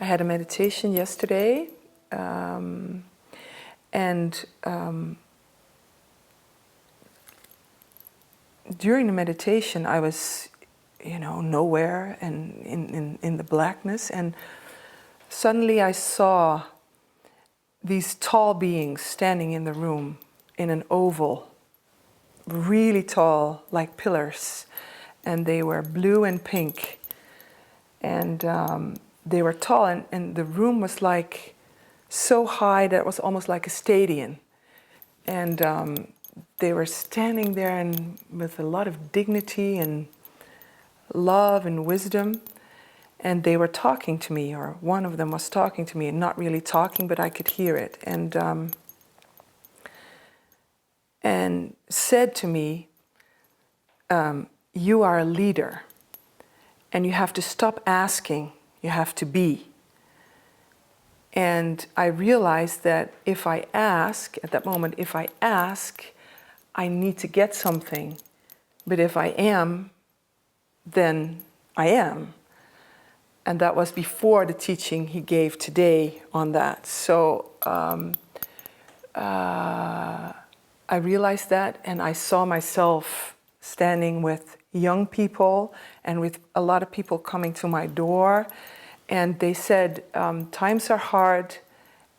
I had a meditation yesterday, and during the meditation I was, nowhere and in the blackness, and suddenly I saw these tall beings standing in the room in an oval, really tall, like pillars, and they were blue and pink, and they were tall, and the room was like so high that it was almost like a stadium, and they were standing there and with a lot of dignity and love and wisdom, and they were talking to me, or one of them was talking to me, and not really talking, but I could hear it, and said to me, you are a leader, and you have to stop asking, you have to be. And I realized that if I ask, at that moment, if I ask, I need to get something. But if I am, then I am. And that was before the teaching he gave today on that. So I realized that, and I saw myself standing with young people and with a lot of people coming to my door. And they said, times are hard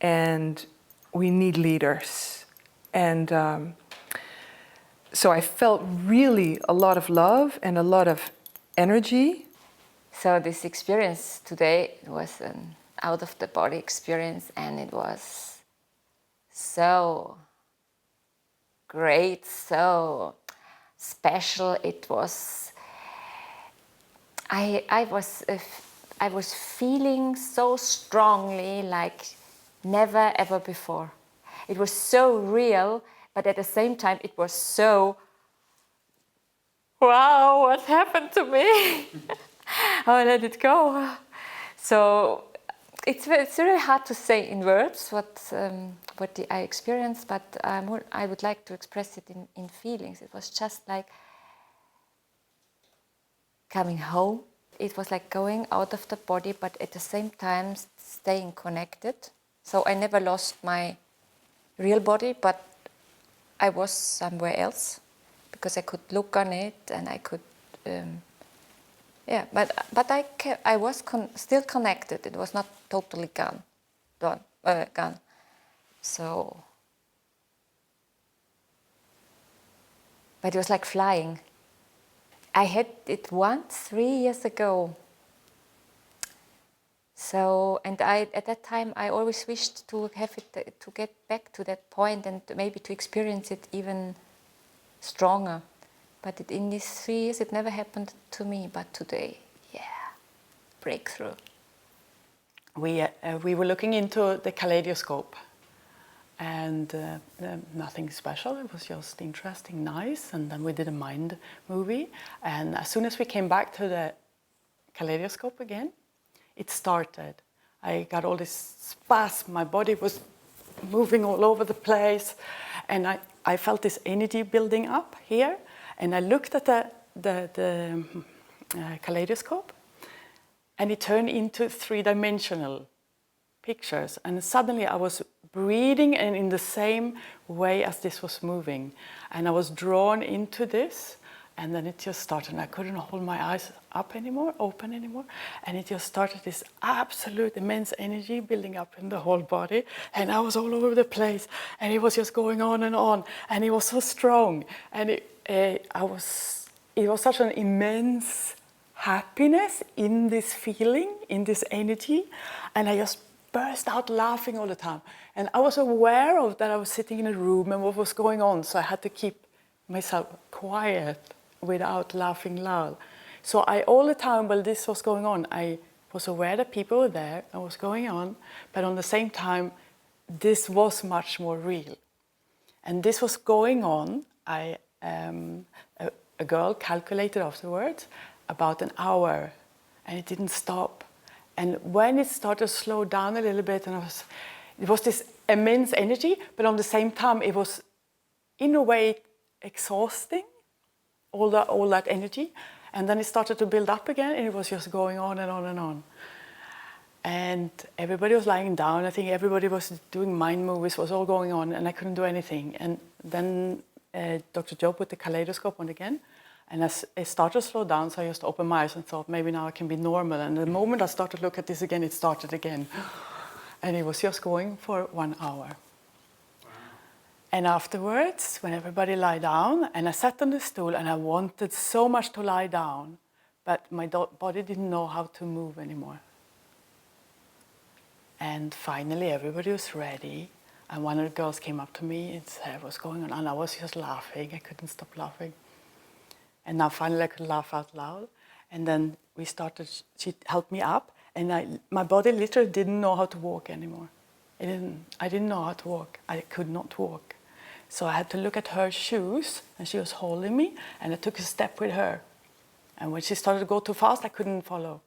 and we need leaders. And so I felt really a lot of love and a lot of energy. So this experience today was an out-of-the-body experience, and it was so great, so special. It was, I was feeling so strongly like never ever before. It was so real, but at the same time it was so, wow, what happened to me? Oh, let it go. So it's really hard to say in words what I experienced, but I would like to express it in feelings. It was just like coming home. It was like going out of the body, but at the same time staying connected. So I never lost my real body, but I was somewhere else because I could look on it and I could, but I was still connected. It was not totally gone. So, but it was like flying. I had it once 3 years ago. So, and at that time I always wished to have it, to get back to that point and maybe to experience it even stronger. But in these 3 years it never happened to me, but today, yeah, breakthrough. We were looking into the kaleidoscope, and nothing special. It was just interesting, nice. And then we did a mind movie, and as soon as we came back to the kaleidoscope again, it started. I got all this spasm. My body was moving all over the place, and I felt this energy building up here. And I looked at the kaleidoscope, and it turned into 3-dimensional pictures. And suddenly I was breathing and in the same way as this was moving. And I was drawn into this, and then it just started. And I couldn't hold my eyes open anymore. And it just started this absolute immense energy building up in the whole body. And I was all over the place, and it was just going on, and it was so strong. And it was such an immense happiness in this feeling, in this energy, and I just burst out laughing all the time. And I was aware of that I was sitting in a room and what was going on, so I had to keep myself quiet without laughing loud. So all the time while this was going on, I was aware that people were there and what was going on, but on the same time, this was much more real. And this was going on. A girl calculated afterwards about an hour, and it didn't stop. And when it started to slow down a little bit, and it was this immense energy, but on the same time it was in a way exhausting, all that energy. And then it started to build up again, and it was just going on and on and on. And everybody was lying down. I think everybody was doing mind movies, was all going on, and I couldn't do anything. And then Dr. Joe put the kaleidoscope on again, and as it started to slow down, so I just opened my eyes and thought, maybe now I can be normal. And the moment I started to look at this again, it started again. And it was just going for 1 hour. And afterwards, when everybody lay down, and I sat on the stool, and I wanted so much to lie down, but my body didn't know how to move anymore. And finally, everybody was ready, and one of the girls came up to me and said, what's going on? And I was just laughing. I couldn't stop laughing. And now finally I could laugh out loud. And then we started, she helped me up, and my body literally didn't know how to walk anymore. I didn't know how to walk. I could not walk. So I had to look at her shoes, and she was holding me, and I took a step with her. And when she started to go too fast, I couldn't follow.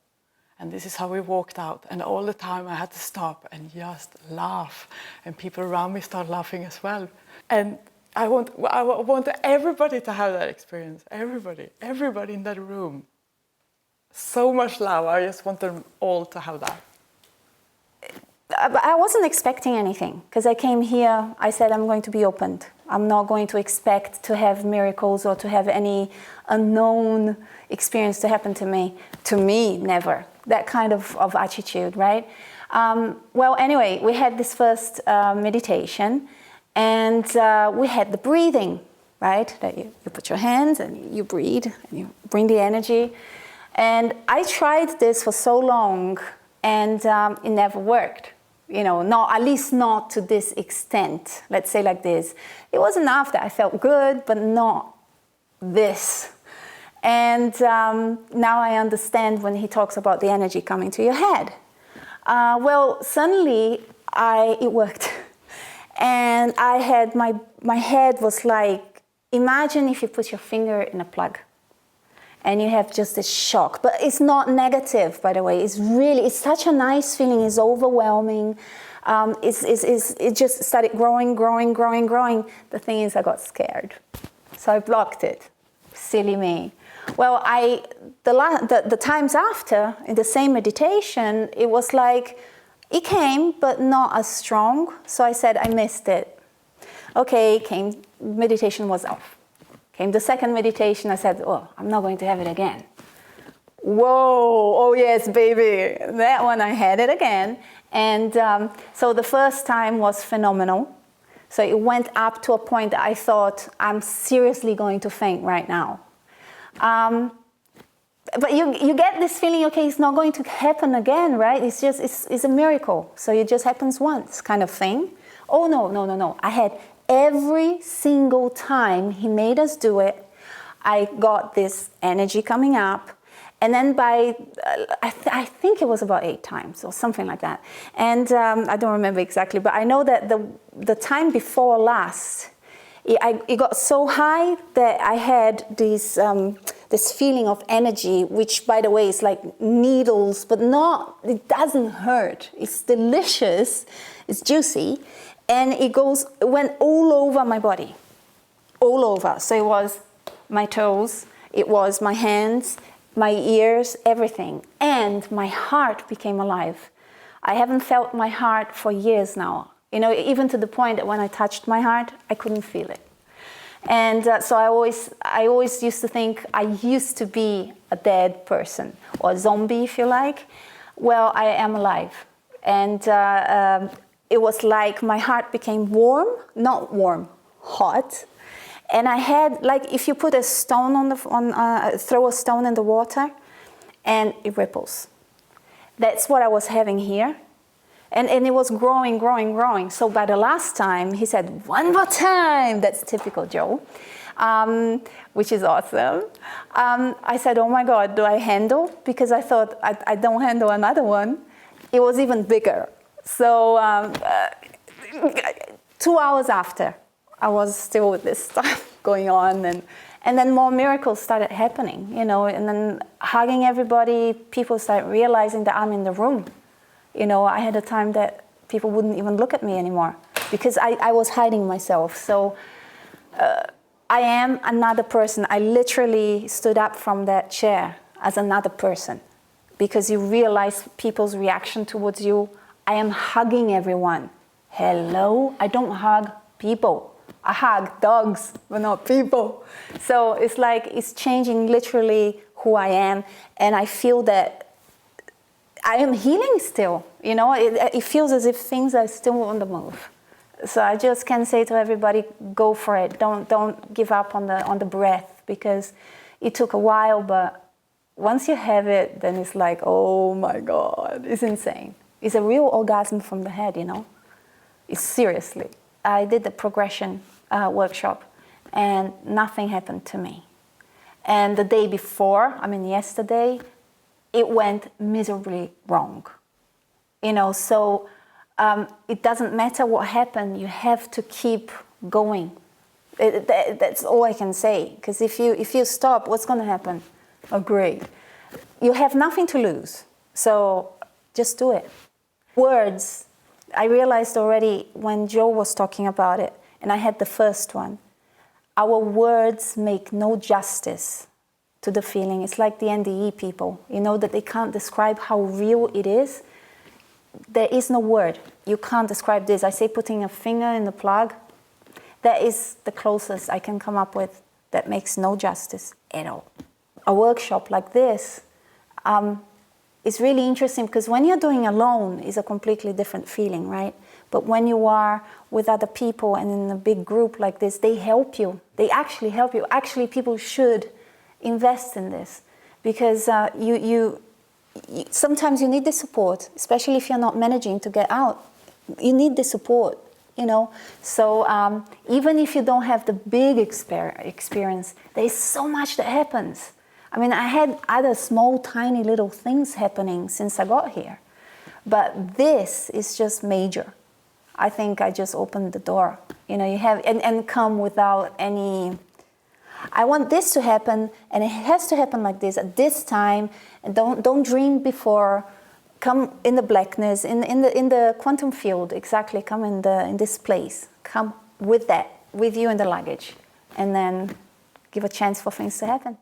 And this is how we walked out. And all the time I had to stop and just laugh. And people around me started laughing as well. And I want everybody to have that experience. Everybody in that room. So much love. I just want them all to have that. I wasn't expecting anything, because I came here, I said I'm going to be opened. I'm not going to expect to have miracles or to have any unknown experience to happen to me. To me, never. That kind of attitude, right? Well, anyway, we had this first meditation, and we had the breathing, right? That you put your hands and you breathe, and you bring the energy. And I tried this for so long, and it never worked. You know, at least not to this extent. Let's say like this. It was enough that I felt good, but not this. And now I understand when he talks about the energy coming to your head. Well, suddenly it worked. And I had, my head was like, imagine if you put your finger in a plug and you have just this shock. But it's not negative, by the way. It's such a nice feeling. It's overwhelming. It just started growing. The thing is, I got scared. So I blocked it. Silly me. Well, the times after, in the same meditation, it was like, it came, but not as strong. So I said, I missed it. Okay, meditation was off. Came the second meditation, I said, oh, I'm not going to have it again. Whoa, oh yes, baby. That one, I had it again. And so the first time was phenomenal. So it went up to a point that I thought, I'm seriously going to faint right now. But you get this feeling, okay, it's not going to happen again, right? It's a miracle. So it just happens once kind of thing. Oh, no. I had every single time he made us do it, I got this energy coming up. And then I think it was about 8 times or something like that. And I don't remember exactly, but I know that the time before last, it got so high that I had this feeling of energy, which, by the way, is like needles, but it doesn't hurt. It's delicious, it's juicy, and it went all over my body, all over. So it was my toes, it was my hands, my ears, everything. And my heart became alive. I haven't felt my heart for years now. You know, even to the point that when I touched my heart, I couldn't feel it. And so I always used to think I used to be a dead person, or a zombie, if you like. Well, I am alive. And it was like my heart became warm, not warm, hot. And I had, like, if you put a stone throw a stone in the water, and it ripples. That's what I was having here. And it was growing. So by the last time, he said, one more time. That's typical Joe, which is awesome. I said, oh my God, do I handle? Because I thought I don't handle another one. It was even bigger. So 2 hours after, I was still with this stuff going on. And then more miracles started happening, you know, and then hugging everybody, people started realizing that I'm in the room. You know, I had a time that people wouldn't even look at me anymore because I was hiding myself. So I am another person. I literally stood up from that chair as another person. because you realize people's reaction towards you. I am hugging everyone. Hello, I don't hug people. I hug dogs, but not people. So it's like it's changing literally who I am, and I feel that I am healing still. You know, it feels as if things are still on the move. So I just can say to everybody, go for it. Don't give up on the breath, because it took a while, but once you have it, then it's like, oh my God, it's insane. It's a real orgasm from the head, you know. It's seriously. I did the progression workshop, and nothing happened to me. And the day before, I mean yesterday, it went miserably wrong. You know, so it doesn't matter what happened, you have to keep going. That's all I can say, because if you stop, what's going to happen? Oh, great. You have nothing to lose, so just do it. Words, I realized already when Joe was talking about it, and I had the first one, our words make no justice to the feeling. It's like the NDE people, you know, that they can't describe how real it is. There is no word. You can't describe this. I say putting a finger in the plug. That is the closest I can come up with. That makes no justice at all. A workshop like this is really interesting, because when you're doing alone, it's a completely different feeling, right? But when you are with other people and in a big group like this, they help you. They actually help you. Actually, people should invest in this, because sometimes you need the support, especially if you're not managing to get out. You need the support, you know. So even if you don't have the big experience, there is so much that happens. I mean, I had other small, tiny little things happening since I got here. But this is just major. I think I just opened the door. You know, you have, and come without any, I want this to happen, and it has to happen like this, at this time, and don't dream before. Come in the blackness, in the quantum field, exactly, come in this place. Come with that, with you in the luggage, and then give a chance for things to happen.